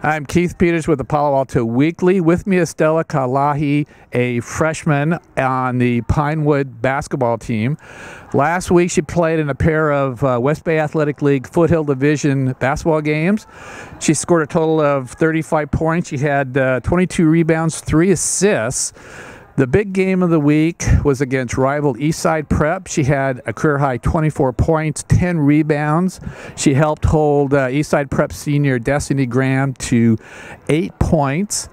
I'm Keith Peters with the Palo Alto Weekly. With me is Stella Kailahi, a freshman on the Pinewood basketball team. Last week she played in a pair of West Bay Athletic League Foothill Division basketball games. She scored a total of 35 points. She had 22 rebounds, 3 assists. The big game of the week was against rival Eastside Prep. She had a career-high 24 points, 10 rebounds. She helped hold Eastside Prep senior Destiny Graham to 8 points.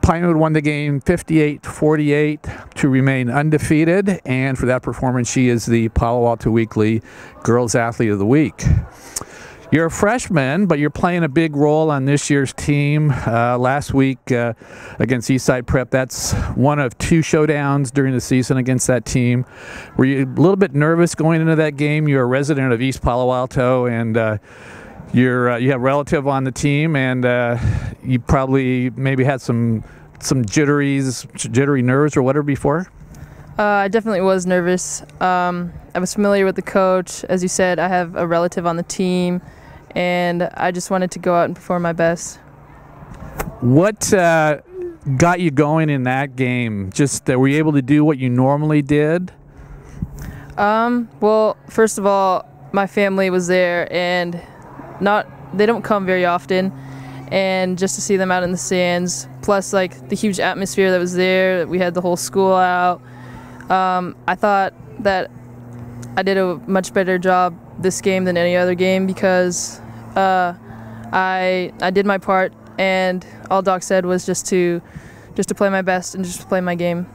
Pinewood won the game 58-48 to remain undefeated, and for that performance, she is the Palo Alto Weekly Girls Athlete of the Week. You're a freshman, but you're playing a big role on this year's team. Last week against Eastside Prep, that's one of 2 showdowns during the season against that team. Were you a little bit nervous going into that game? You're a resident of East Palo Alto, and you have a relative on the team, and you probably maybe had some jittery nerves or whatever before? I definitely was nervous. I was familiar with the coach. As you said, I have a relative on the team, and I just wanted to go out and perform my best. What got you going in that game? Just were you able to do what you normally did? Well, first of all, my family was there, and they don't come very often, and just to see them out in the stands, plus like the huge atmosphere that was there, we had the whole school out. I thought that I did a much better job this game than any other game because I did my part, and all Doc said was just to play my best and just to play my game.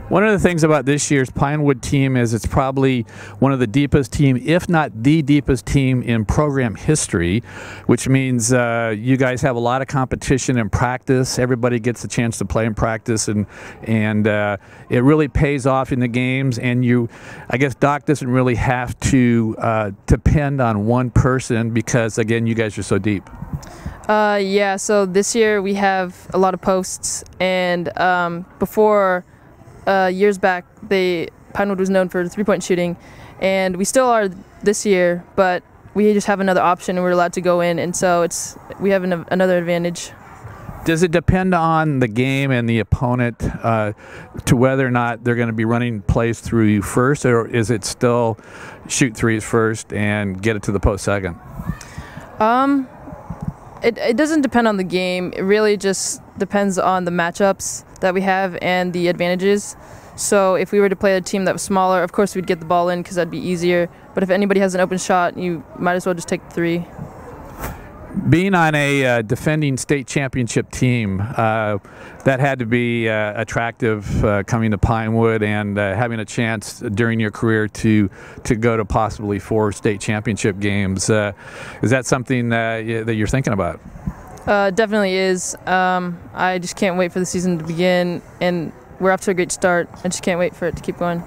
One of the things about this year's Pinewood team is it's probably one of the deepest team, if not the deepest team in program history, which means you guys have a lot of competition in practice. Everybody gets a chance to play in practice, and it really pays off in the games. And I guess Doc doesn't really have to depend on one person because, again, you guys are so deep. Yeah, so this year we have a lot of posts, and before years back, Pinewood was known for three-point shooting, and we still are this year, but we just have another option and we're allowed to go in, and so we have another advantage. Does it depend on the game and the opponent to whether or not they're going to be running plays through you first, or is it still shoot threes first and get it to the post second? It doesn't depend on the game. It really just depends on the matchups that we have and the advantages. So if we were to play a team that was smaller, of course we'd get the ball in because that'd be easier. But if anybody has an open shot, you might as well just take the 3. Being on a defending state championship team, that had to be attractive coming to Pinewood and having a chance during your career to go to possibly 4 state championship games. Is that something that you're thinking about? Definitely is. I just can't wait for the season to begin, and we're off to a great start. I just can't wait for it to keep going.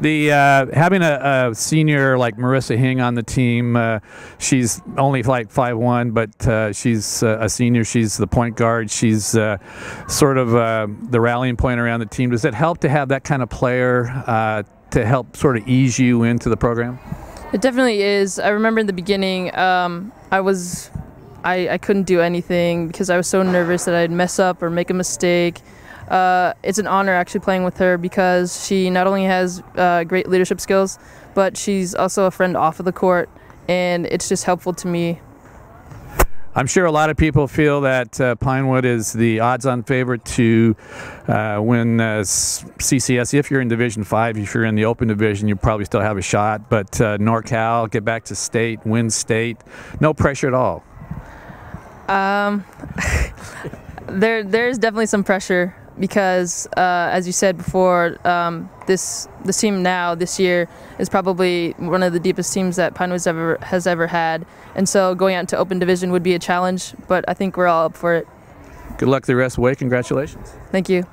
Having a senior like Marissa Hing on the team, she's only like 5'1", but she's a senior. She's the point guard. She's sort of the rallying point around the team. Does it help to have that kind of player to help sort of ease you into the program? It definitely is. I remember in the beginning, I couldn't do anything because I was so nervous that I'd mess up or make a mistake. It's an honor actually playing with her because she not only has great leadership skills, but she's also a friend off of the court, and it's just helpful to me. I'm sure a lot of people feel that Pinewood is the odds-on favorite to win CCS. If you're in Division 5, if you're in the open division, you probably still have a shot. But NorCal, get back to state, win state, no pressure at all. There's definitely some pressure because, as you said before, this team now this year is probably one of the deepest teams that Pinewood has ever had, and so going out to open division would be a challenge. But I think we're all up for it. Good luck the rest of the way. Congratulations. Thank you.